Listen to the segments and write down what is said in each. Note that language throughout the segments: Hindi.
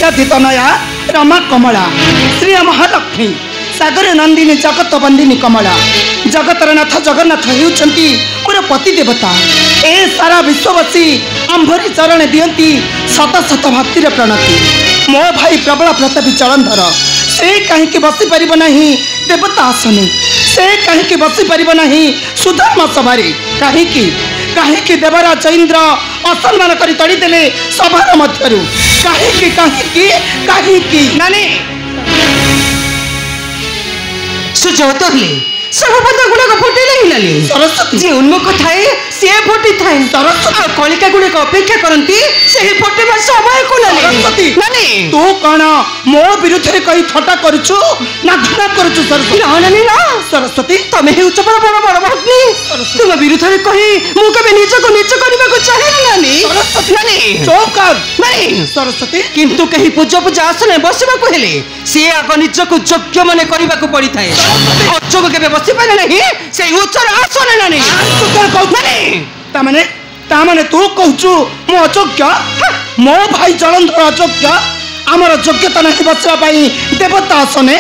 विद्याधि तनया रमा कमला श्री महालक्ष्मी सागर नंदिनी जगत बंदिनी कमला जगतर नाथ जगन्नाथ होउछंती मोर पति देवता ए सारा विश्ववासी अंभरी चरण दियंती शत शत भक्तिर प्रणति मो भाई प्रबल प्रतापी जलंधर से कहीं बसी पार नहीं देवता आसने से कहीं बसी पार नहीं सुधर्म सभारे कहीं देवराज इंद्र असम्मान कर तड़ीदे सभार मध्यरु कहीं नानी सुजवत सभापति गुड़ाक फुटेले हिलानी सरस्वती जे उन्मुख थाए से फुटी थाए सरस्वती कलिका गुड़ाक अपेक्षा करती से फुटेबा समय को सरस्वती नानी तू कौन मो विरुद्ध रे कही थटा करूछु ना घृणा करूछु सरस्वती ना नानी ना सरस्वती तमे हेउछ बड़ बड़ भक्ति तुम विरुद्ध रे कही मु कबे नीच को नीच करबा को चाहे नानी सरस्वती नानी चुप कर नहीं सरस्वती किंतु कही पूजा पूजा आसने बसबा को हेले से आग निज को योग्य माने करबा को पड़ी थाए अचोक केबे बसी पारे नहीं से उच्चर आसने नानी तू कर कहू तामाने तू कहूछु मो अयोग्य मो भाई जलंधर अयोग्य आमर योग्यता नहीं बचवा पाई देवता आसने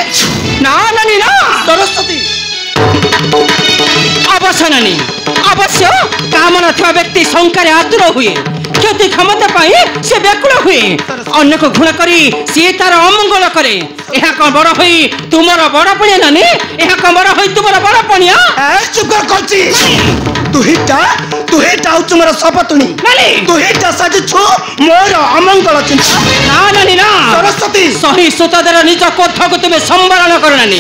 ना नानी ना सरस्वती अवश्य नानी अवश्य कामना था व्यक्ति शंकर आतुर हुए क्षति क्षमता पाई से व्याकुल हुए अन्य को घृणा करी सी तार अमंगल करे यह कौन बड़ हुई तुमर बड़ पणिया नानी यह कौन बड़ हुई तुमर बड़ पणिया चुप कर कहछि तू हिटा तुमर सपतुणी नानी तू हिटा साज छु मोर अमंगल चिंता ना नानी ना सरस्वती सही सुतदर निज कोठ को तुम्हें संवरण कर नानी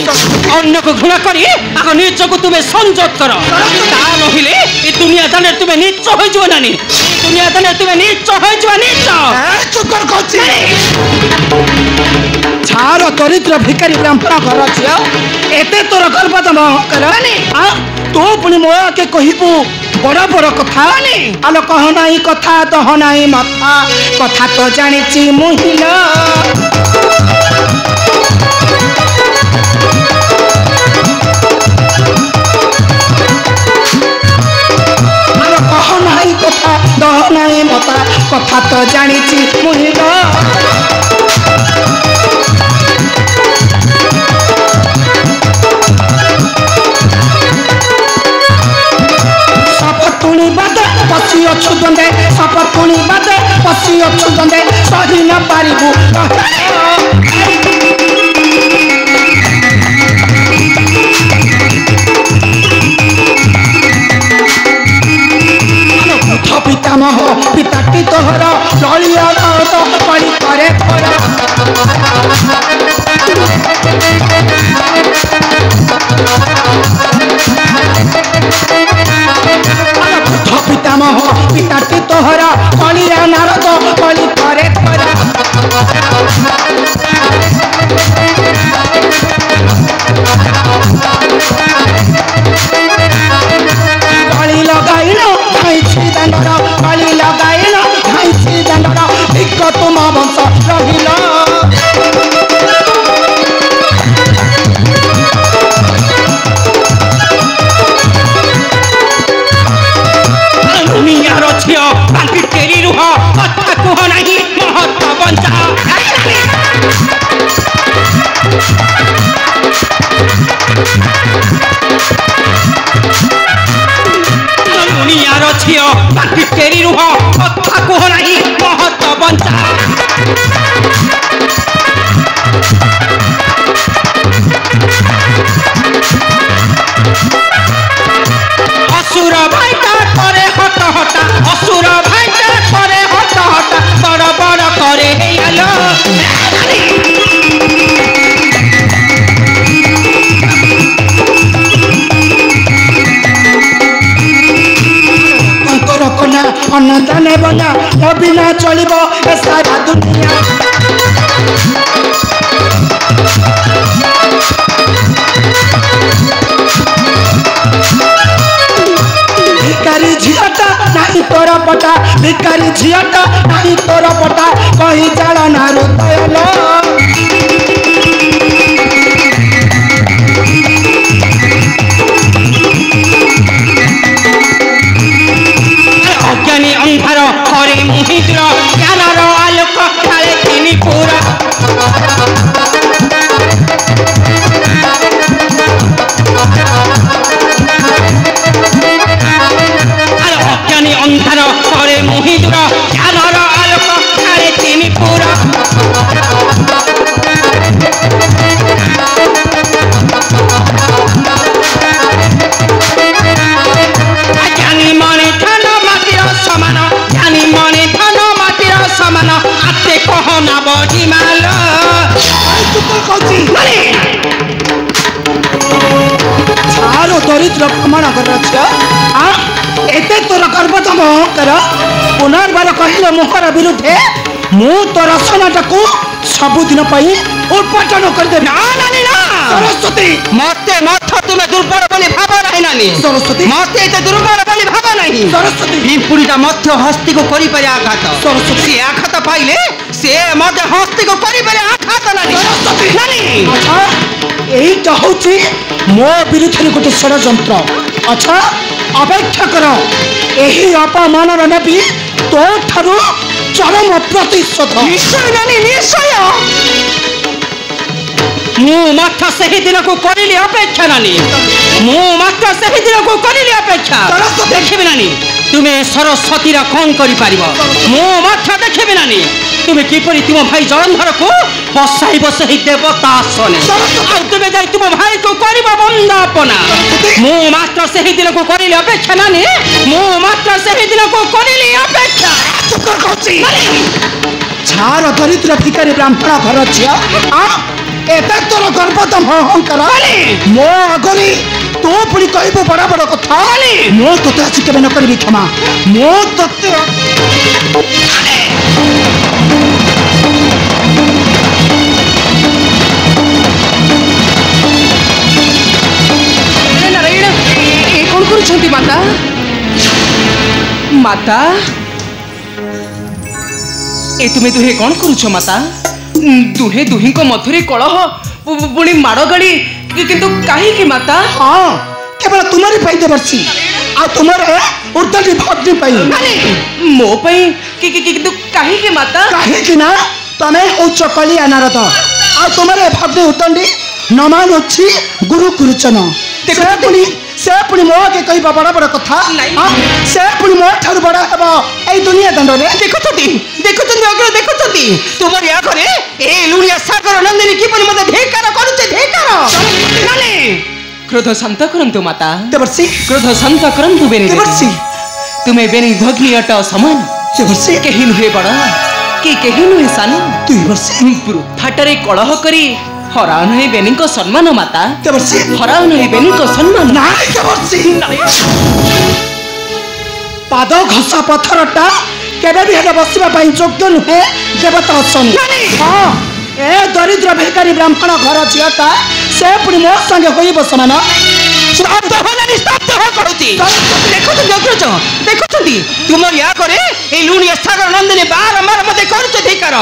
अन्य को घृणा करी आग निज को तुम्हें संजोत कर ता नहिले ए दुनिया दाने तुम्हें नीच हो जो नानी दुनिया दाने तुम्हें नीच हो जो नीच चुप कर कहछि छार दरिद्र भिखारी ब्राह्मण घर छिया एते तोर गर्व दम कर आ तू पुणी मो के कहिबू बड़ बड़ कथा आलो कह नाही कथा दह नाही माथा कथा तो जानिछि मुहिला आलो कह नाही कथा दह नाही माथा कथा तो जानिछि मुहिला सपतुणी बादे पसी अछु दंदे सपतुणी बादे पसी अछु दंदे सही न पारिबू पितामह पिताटी तोहर ललिया तो पड़ी करे पितामह पिताटी तोहर कलिया नारद कली करे कली लगाइन खाइछि दंडर कली लगाइन खाइछि दंडर एक तुम वंश रहिला दुनियार छियो बाकी तेरी रुह कथा कह नहीं महत्व बंचा दुनियार छियो बाकी तेरी रुह कथा कह नहीं महत्व बंचा असुर भाईटा करे हट हटा असुर भाईटा करे हट हटा बड़ बड़ करे हेलो अंतर कना अन्नदाने बना अबिना चलिब ए सारा दुनिया भिखारी झियाटा नहीं तोरा पटा भिखारी झियाटा नहीं तोरा पटा कहीं जाड़ा ना रुतयल अज्ञानी अंधार हरे मुहिद्र ज्ञानर आलोक खाले तिनी पूरा ଅନ୍ଧାର ପରେ ମୁହିଁ ଦୂର ଜ୍ଞାନର ଆଲୋକ ଆରେ ତିନି ପୁର জ্ঞানী মনে ধন মাটির সমান জ্ঞানী মনে ধন মাটির সমান আতে কহনা বডিমাল ছাড়ো দরিদ্র প্রমাণ করছ এতে তোর গর্বতম অহংকার পুনর্বার কহিল মোহর বিরুদ্ধে ମୁଁ ତୋ ରଚନାଟାକୁ ସବୁଦିନ ପାଇଁ ଉତ୍ପାଟନ କରିଦେବି। ନା ନାନୀ ନା ସରସ୍ୱତୀ ମତେ ମଠ ତୁମେ ଦୁର୍ବଳ ବୋଲି ଭାବ ନାହିଁ ନାନୀ। ସରସ୍ୱତୀ ମତେ ଏତେ ଦୁର୍ବଳ ବୋଲି ଭାବ ନାହିଁ। ସରସ୍ୱତୀ ପିମ୍ପୁଡ଼ିଟା ମଧ୍ୟ ହସ୍ତିକୁ କରିପାରେ ଆଘାତ। ସରସ୍ୱତୀ ସେ ଆଘାତ ପାଇଲେ ସେ ମଧ୍ୟ ହସ୍ତିକୁ କରିପାରେ ଆଘାତ ନାନୀ। ସରସ୍ୱତୀ ନାନୀ ଆଚ୍ଛା এইটা হচ্ছে ମୋ ବିରୁଦ୍ଧରେ ଗୋଟେ ଷଡ଼ଯନ୍ତ୍ର। ଆଚ୍ଛା ଅପେକ୍ଷା କର ଏହି ଅପମାନର ନେବି ତୋ ଠାରୁ চরম প্রতিশোধ। নিশ্চয় নানি নিশ্চয় ମୁଁ ମାତ୍ର ସେହି ଦିନକୁ କରିଲି ଅପେକ୍ଷା ନାନୀ। ମୁଁ ମାତ୍ର ସେହି ଦିନକୁ କରିଲି ଅପେକ୍ଷା। ଦେଖିବି ନାନୀ ତୁମେ ସରସ୍ୱତୀର କ'ଣ କରିପାରିବ। ମୁଁ ମାତ୍ର ଦେଖିବି ନାନୀ ତୁମେ କିପରି ତୁମ ଭାଇ ଜଳନ୍ଧରକୁ ବସାଇବ ସେହି ଦେବତା ଆସନେ ଆଉ ତୁମେ ଯାଇ ତୁମ ଭାଇକୁ କରିବ ବନ୍ଦାପନା। ମୁଁ ମାତ୍ର ସେହି ଦିନକୁ କରିଲି ଅପେକ୍ଷା ନାନୀ। ମୁଁ ମାତ୍ର ସେହି ଦିନକୁ କରିଲି ଅପେକ୍ଷା। ছাড় দরিদ্র ভিকারী ব্রাহ্মণ ঘর ঝিଅ এতে তোর গর্বতম অহংকার ମୋ ଆଗରେ ତୁ ପୁଣି କହିବୁ ବଡ଼ ବଡ଼ କଥା। ମୁଁ ତୋତେ ଆଜି କେବେ ନ କରିବି କ୍ଷମା। ମୁଁ ତୋତେ ନାରାୟଣ ଏ କ'ଣ କରୁଛନ୍ତି ମାତା? ମାତା ଏ ତୁମେ ଦୁହେଁ କ'ଣ କରୁଛ ମାତା? ଦୁହେଁ ଦୁହିଁଙ୍କ ମଧ୍ୟରେ କଳହ ପୁଣି ମାଡ଼ ଗାଳି କିନ୍ତୁ କାହିଁକି ମାତା? ହଁ କେବଳ ତୁମରି ପାଇଁ ଦେବର୍ଷି ଆଉ ତୁମର ଉର୍ଦ୍ଦଟି ଭଗ୍ନି ପାଇଁ। ମୋ ପାଇଁ କିନ୍ତୁ କାହିଁକି ମାତା? କାହିଁକି ନା ତମେ ହଉଛ କଳିଆ ନାରଦ ଆଉ ତୁମର ଭଗ୍ନି ଉର୍ଦ୍ଦଣ୍ଡି ନମାନ ଅଛି ଗୁରୁ ଗୁରୁଚନ। ସେ ପୁଣି ମୋ ଆଗେ କହିବ ବଡ଼ ବଡ଼ କଥା। ସେ ପୁଣି ମୋ ଠାରୁ ବଡ଼ ହେବ ଏଇ ଦୁନିଆ ଦଣ୍ଡରେ। ଦେଖୁଛନ୍ତି ଦେଖୁଛନ୍ତି ଅଗ୍ର ଦେଖୁଛନ୍ତି ତୁମରି ଆଗରେ ଏ ଲୁଣିଆ ସାଗର ନନ୍ଦିନୀ କିପରି ମୋତେ ଧିକ୍କାର କରୁଛି ଧିକ୍କାର। କ୍ରୋଧ ଶାନ୍ତ କରନ୍ତୁ ମାତା। ଦେବର୍ଷି କ୍ରୋଧ ଶାନ୍ତ କରନ୍ତୁ ବେନି ଦେବର୍ଷି ତୁମେ ବେନି ଭଗ୍ନି ଅଟ ସମାନ। ଦେବର୍ଷି କେହି ନୁହେଁ ବଡ଼ କି କେହି ନୁହେଁ ସାନ। ଦୁଇ ବର୍ଷ ବୃଥାଟାରେ କଳହ କରି ହରାଉ ନାହିଁ ବେନିଙ୍କ ସମ୍ମାନ ମାତା। ଦେବର୍ଷି ହରାଉ ନାହିଁ ବେନିଙ୍କ ସମ୍ମାନ। ନାଇଁ ଦେବର୍ଷି ପାଦ ଘଷା ପଥରଟା କେବେ ବି ହେଲେ ବସିବା ପାଇଁ ଯୋଗ୍ୟ ନୁହେଁ ଦେବତା ଅସନି। ହଁ ଏ ଦରିଦ୍ର ଭିକାରୀ ବ୍ରାହ୍ମଣ ଘର ଝିଅଟା ସେ ପୁଣି ମୋ ସାଙ୍ଗେ ହୋଇବ ସମାନ। ଦେଖୁଛନ୍ତି ଅଗ୍ରଜ ଦେଖୁଛନ୍ତି ତୁମରି ଆଗରେ ଏଇ ଲୁଣିଆ ସାଗର ନନ୍ଦିନୀ ବାରମ୍ବାର ମୋତେ କରୁଛି ଧିକ୍କାର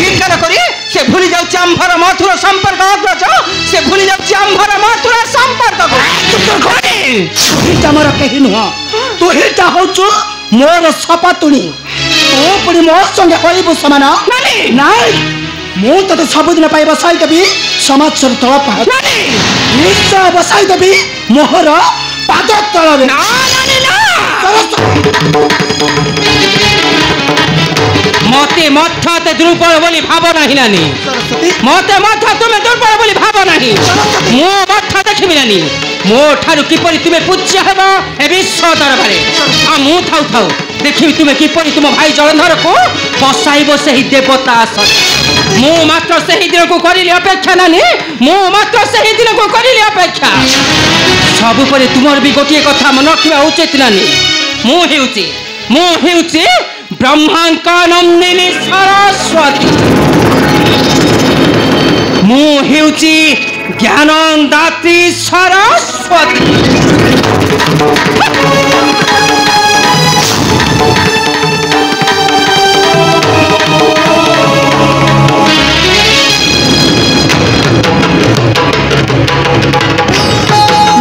ଧିକ୍କାର କରି ସେ ଭୁଲି ଯାଉଛି ଆମ୍ଭର ମଧୁର ସମ୍ପର୍କ। ଅଗ୍ରଜ ସେ ଭୁଲି ଯାଉଛି ଆମ୍ଭର ମଧୁର ସମ୍ପର୍କ। ତୁହିଟା ମୋର କେହି ନୁହଁ ତୁହିଟା ହଉଛୁ ମୋର ସପାତୁଣୀ। ତୁ ପୁଣି ମୋ ସଙ୍ଗେ ହୋଇବୁ ସମାନ। ନାଇଁ ମୁଁ ତତେ ସବୁଦିନ ପାଇଁ ବସାଇ ଦେବି ସମାଜର ତଳ ପାହାଡ଼ ନିଶ୍ଚୟ ବସାଇ ଦେବି ମୋହର ପାଦ ତଳରେ। ମତେ ମଧ୍ୟ ଏତେ ଦୁର୍ବଳ ବୋଲି ଭାବ ନାହିଁ ନାନୀ। ମତେ ମଧ୍ୟ ତୁମେ ଦୁର୍ବଳ ବୋଲି ଭାବ ନାହିଁ। ମୁଁ ମଧ୍ୟ ଦେଖିବି ନାନୀ ମୋ ଠାରୁ କିପରି ତୁମେ ପୂଜ୍ୟ ହେବ ଏ ବିଶ୍ୱ ଦରବାରେ। ଆଉ ମୁଁ ଥାଉ ଥାଉ ଦେଖିବି ତୁମେ କିପରି ତୁମ ଭାଇ ଜଳନ୍ଧରକୁ ବସାଇବ ସେହି ଦେବତା ଆସନ। ମୁଁ ମାତ୍ର ସେହି ଦିନକୁ କରିଲି ଅପେକ୍ଷା ନାନୀ। ମୁଁ ମାତ୍ର ସେହି ଦିନକୁ କରିଲି ଅପେକ୍ଷା। ସବୁ ପରେ ତୁମର ବି ଗୋଟିଏ କଥା ମନେ ରଖିବା ଉଚିତ ନାନୀ। ମୁଁ ହେଉଛି ବ୍ରହ୍ମାଙ୍କ ନନ୍ଦିନୀ ସରସ୍ୱତୀ। ମୁଁ ହେଉଛି ଜ୍ଞାନ ଦାତ୍ରୀ ସରସ୍ୱତୀ।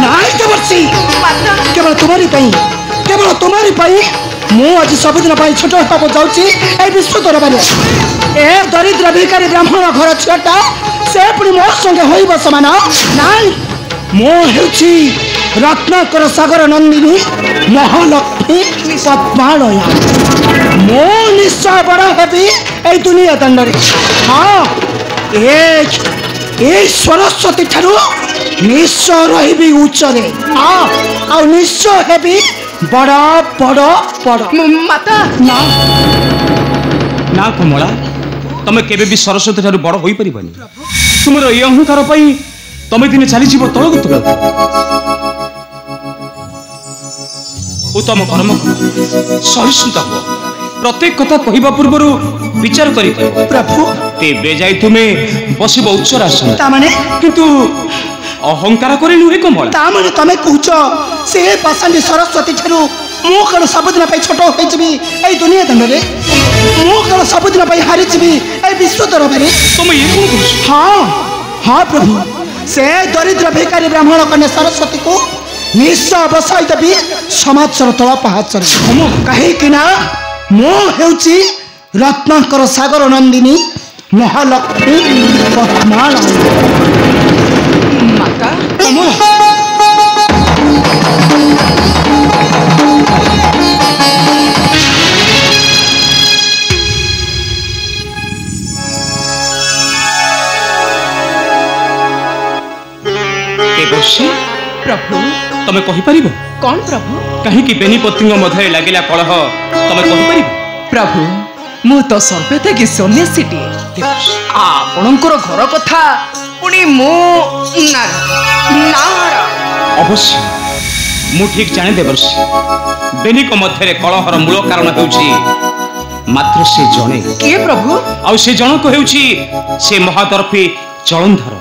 ନାଇଁ ଦେବର୍ଷି କେବଳ ତୁମରି ପାଇଁ କେବଳ ତୁମରି ପାଇଁ ମୁଁ ଆଜି ସବୁଦିନ ପାଇଁ ଛୋଟ ହେବାକୁ ଯାଉଛି ଏଇ ବିଶ୍ୱ ଦରବାରେ। ଏ ଦରିଦ୍ର ଭିକାରୀ ବ୍ରାହ୍ମଣ ଘର ଝିଅଟା ସେ ପୁଣି ମୋ ସଙ୍ଗେ ହୋଇବ ସମାନ। ନାଇଁ ମୁଁ ହେଉଛି ରତ୍ନାକର ସାଗର ନନ୍ଦିନୀ ମହାଲକ୍ଷ୍ମୀ। नहीं पद्मालया मो निश्चय बड़ हेबी ए दुनिया दंडरे हाँ ए सरस्वती ठारू निश्चय रही उच्चरे हाँ आ निश्चय हेबी बड़ बड़ बड़ माता ना ना कमला तमे केबे भी सरस्वती ठारू बड़ होई परिबनी तुमर ए अहंकार पई तमे दिने चली जीव तळगत उत्तम कर्म सहिष्णुता हो प्रत्येक कथा कहवा पूर्व विचार करी प्रभु तेबे जाई तुमे बसिब उच्चर आसन तामाने किंतु अहंकार करे नुहे कमला तामाने तमे कहूच से पाषाणी सरस्वती ठारू मु कण सबुदिन छोट हो दुनिया दंडरे मु कण सबुदिन हारी विश्व दरबार तुम ये कौन कहूछ हाँ हाँ प्रभु से दरिद्र भिकारी ब्राह्मण कन्या सरस्वती को निश्चय बसाई देवी समाज तल पहाच कहीं मो हेउची रत्नाकर सागर नंदिनी महालक्ष्मी पद्मालया माता प्रभु तमे कहि परिबो कौन प्रभु कहीं कि बेनीपति मध्य लगिला कलह तमे कहि परिबो प्रभु मु तो सर्वेतगी सन्यासीटी आपणकर घर कथा पुणी मु अवश्य मु ठीक जाने देवर्षि बेनिक मध्य कलहर मूल कारण हेउछि मात्र से जणे के प्रभु आ से जनक हेउछि से महादर्पी जलंधर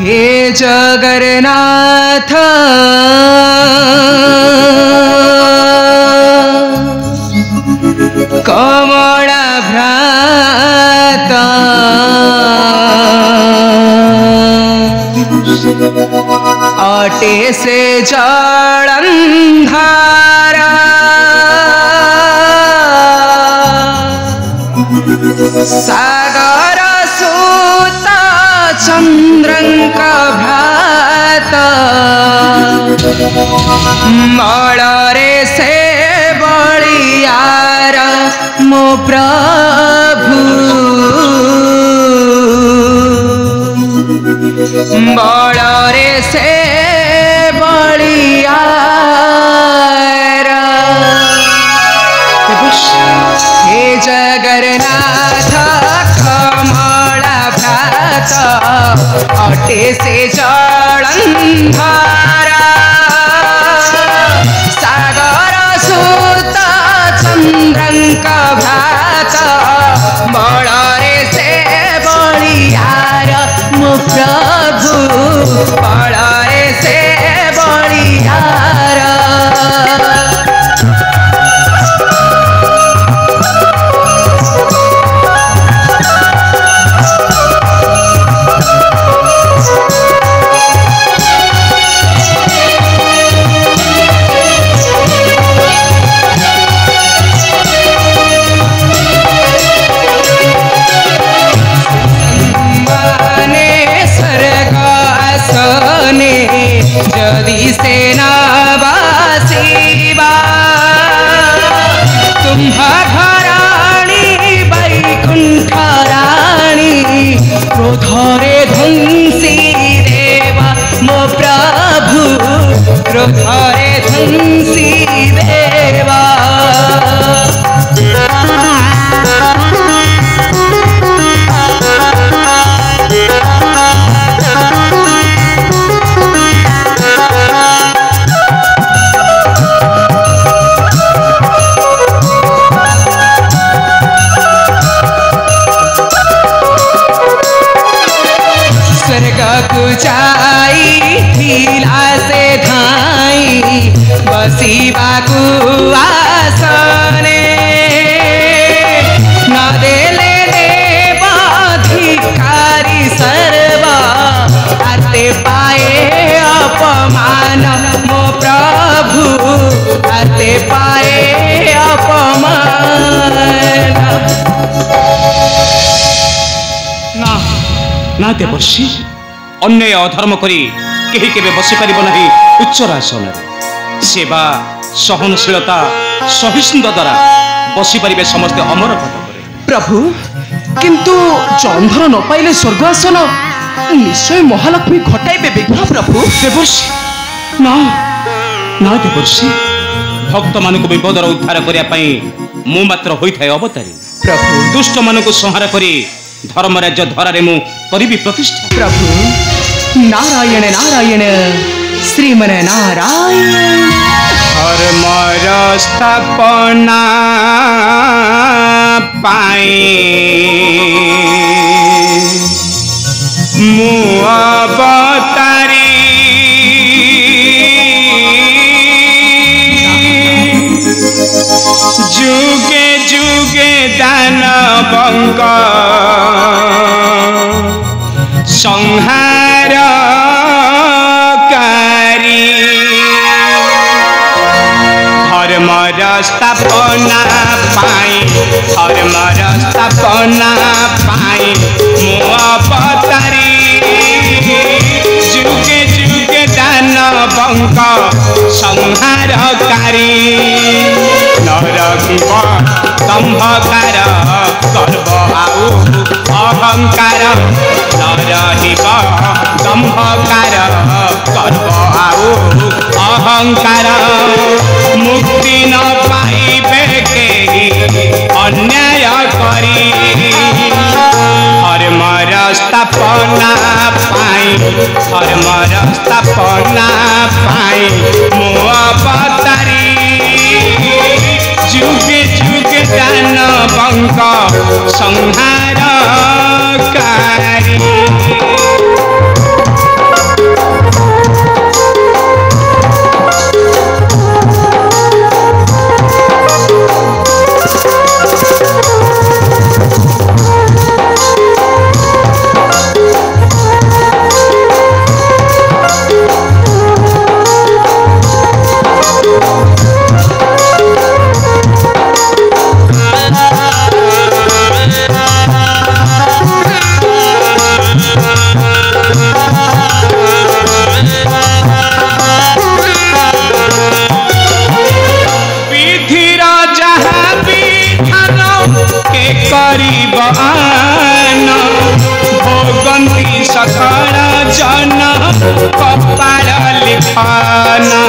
हे जगन्नाथ कमला भ्रात अटे से जलंधर सागर सूत चंद्रंक भ्रात मलरे से बलियार मो प्रभु बलरे से बलियार हे जगन्नाथ कमला भ्रात अटे से जलंधर सागर सूत चंद्रंक भ्रात बलरे से बलियार मो प्रभु बलरे से बलियार जदि सेनावासीबा तुम्हा घराणी वैकुंठ राणी क्रोधरे ध्वंसी देवा मो प्रभु क्रोधरे ध्वंसी देवा जाई थीला से धाई बसीबा को आसने न देले देवाधिकारी सर्वा आते पाए अपमान मो प्रभु आते पाए अपमान ना ना देवर्षि अन्याय अधर्म करी केही केबे बसी परिब नाही उच्च आसन सेवा सहनशीलता सहिष्णुता द्वारा बसी पारे समस्ते अमर पद करे। प्रभु किंतु चंद्र न पाइले स्वर्ग आसन निश्चय महालक्ष्मी घटाइबे विघ्न प्रभु। देवर्षि ना ना देवर्षि भक्त मान विपदर उद्धार करने मु मात्र होता है अवतारी। प्रभु दुष्ट मान संहार करी धर्मराज्य धरारे मु करी प्रतिष्ठा। प्रभु नारायण नारायण श्रीमन नारायण। धर्मर स्थापना पाए मु अवतारी जुगे जुगे दानवंग संहार धर्मर स्थापना पाई धर्मर स्थापना पाई मु अवतारी जुगे जुगे दानवंग संहारकारी नरकिब दम्भकार गर्व आउ अहंकार नरहिब दम्भकार गर्व आउ अहंकार मुक्ति न पाइबे केही अन्याय करी धर्मर स्थापना पाई धर्मर स्थापना पाई मु अवतारी जुगे जुगे दानवंग संहारकारी। भोगंती सकल जन कपाल लिखना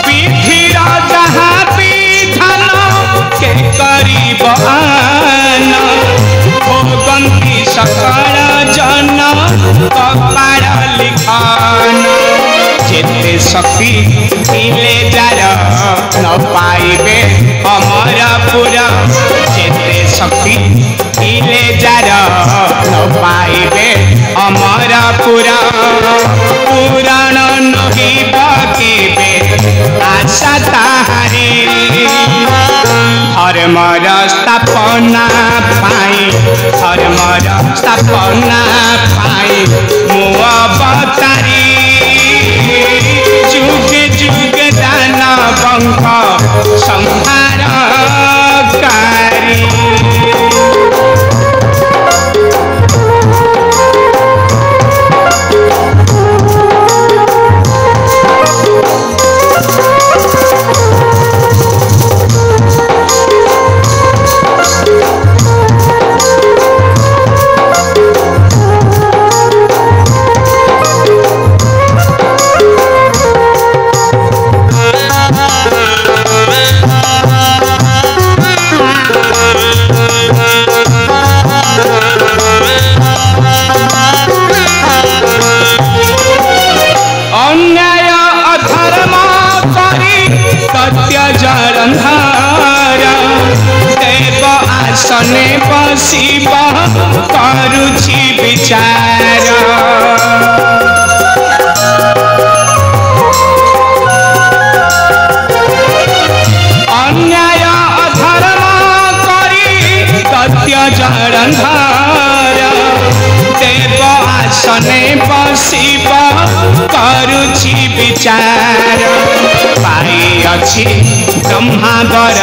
विधिर जहाँ विधान के करीब भोगंती सकल जन कपाल लिखना जेते शक्ति मिले जार न पाइबे अमरपुर जेते शक्ति मिले जार न पाइबे अमरपुर पुराण नहिब केबे आशा ताहारी धर्मर स्थापना पाई धर्मर स्थापना पाई मु अवतारी जुगे जुगे दानवंग संहारकारी। आसने बसिब करुछि विचार अन्याय अधर्म करी तथ्य जलंधर देव आसने बसिब କରୁଛି ବିଚାର ପାଇଅଛି ବ୍ରହ୍ମାବର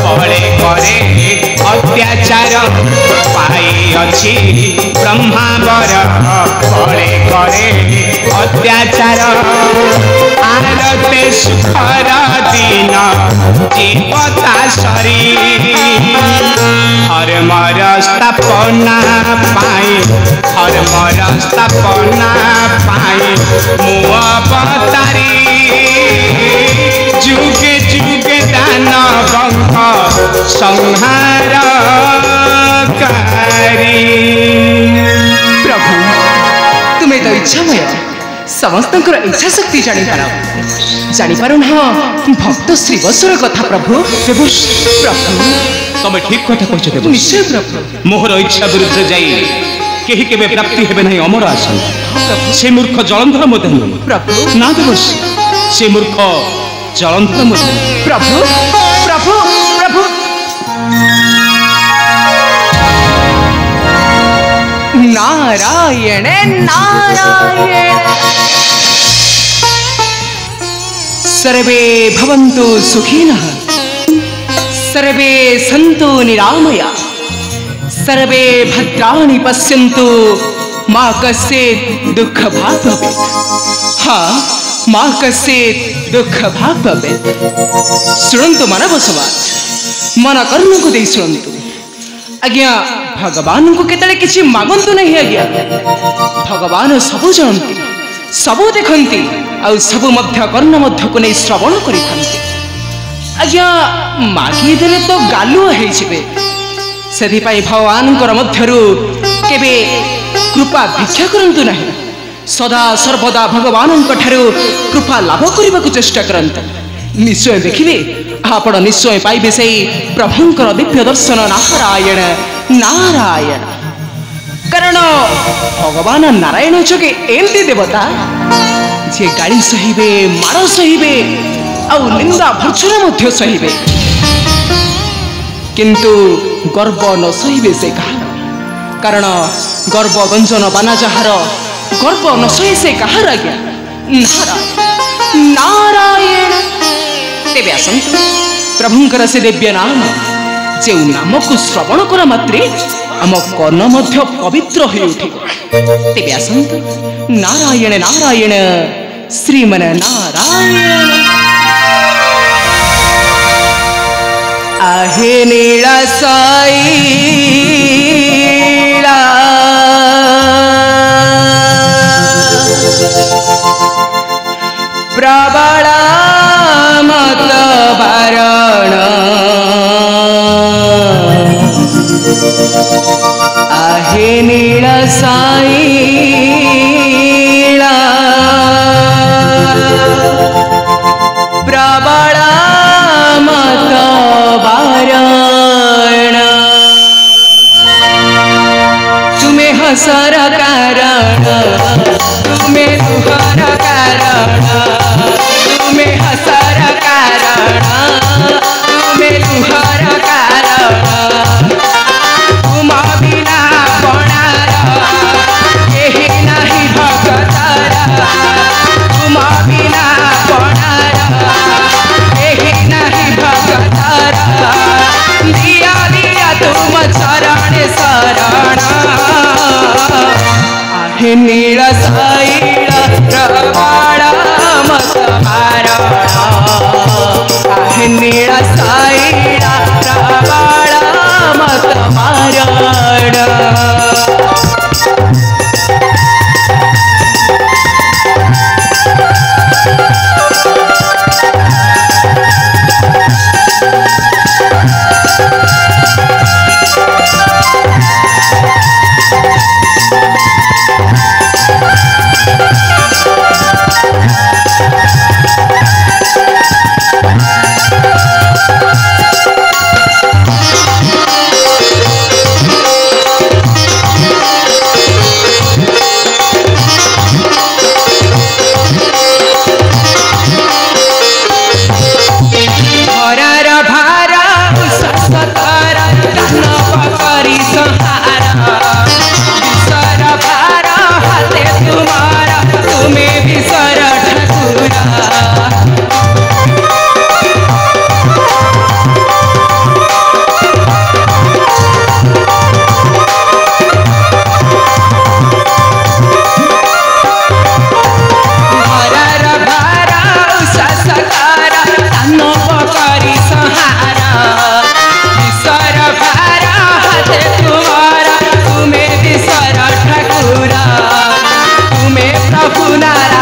ବଳେ କରେ ଅତ୍ୟାଚାର ପାଇଅଛି ବ୍ରହ୍ମାବର ବଳେ କରେ ଅତ୍ୟାଚାର ଆରତେ ସୁଖର ଦିନ ଜୀବତା ସରି ଧର୍ମର ସ୍ଥାପନା ପାଇଁ ଧର୍ମର ସ୍ଥାପନା ପାଇଁ ମୁଁ ଅବତାରୀ ଯୁগে ଯୁগে ଦାନବଙ୍କ ସଂହାରକାରୀ। प्रभु तुम्हें तो इच्छामय समस्तଙ୍କର इच्छा शक्ति जापार ना भक्त श्रीवत्सर कथा प्रभु। प्रभु तमे ठीक कथा कहछ देव निश्चय प्रभु मोहर इच्छा विरुद्ध जाई केही केबे प्राप्ति हेबे नहीं अमर आसन से मूर्ख जलंधर मध्य प्रभु ना देवर्षि से मूर्ख जलंधर मध्य प्रभु प्रभु प्रभु नारायण नारायण। सर्वे भवन्तु सुखिनः सर्वे सन्तु निरामया सर्वे भद्राणि पश्यन्तु मा कश्चित् दुःखभाग् भवेत्। हाँ मा कश्चित् दुःखभाग् भवेत्। शुणन्तु मानव समाज मन कर्म को दे शुणन्तु आज्ञा भगवान को केतले किछि मागंतु नहीं आज्ञा भगवान सबु जानती सबु देखती आ सबु मध्य कर्ण मध्य को नहीं श्रवण करि थांती आज्ञा मागी देले तो गालुआ हे छिबे सेथि पई भगवान कर मध्यरु केबे कृपा भिक्षा करंतु नहीं सदा सर्वदा भगवान ठारू कृपा लाभ करने को चेष्टा करंतु निश्चय देखिए आपण निश्चय पाइबे से प्रभुंकर दिव्य दर्शन नारायण नारायण। कारण भगवान नारायण जोगे एमती देवता जे गाड़ी सहिबे मार सहिबे आ निंदा भर्सना मध्य सहिबे किंतु गर्व न सहिबे से कहार कारण गर्व गंजन बाना जहार गर्व न सही से कहार आज्ञा नारायण नारायण। तेबे आसंतु प्रभुंकर से दिव्य नाम जे नाम को श्रवण करा मात्रे आम कर्ण मध्य पवित्र हो उठिब। तेबे आसंतु नारायण नारायण श्रीमन नारायण। आहे नीला साईला प्रबला मत भरण आहे नील साईला प्रबला मत भरण तुम्हें हसर कारण तुम्हें दुहर कारण तुम्हें नारायण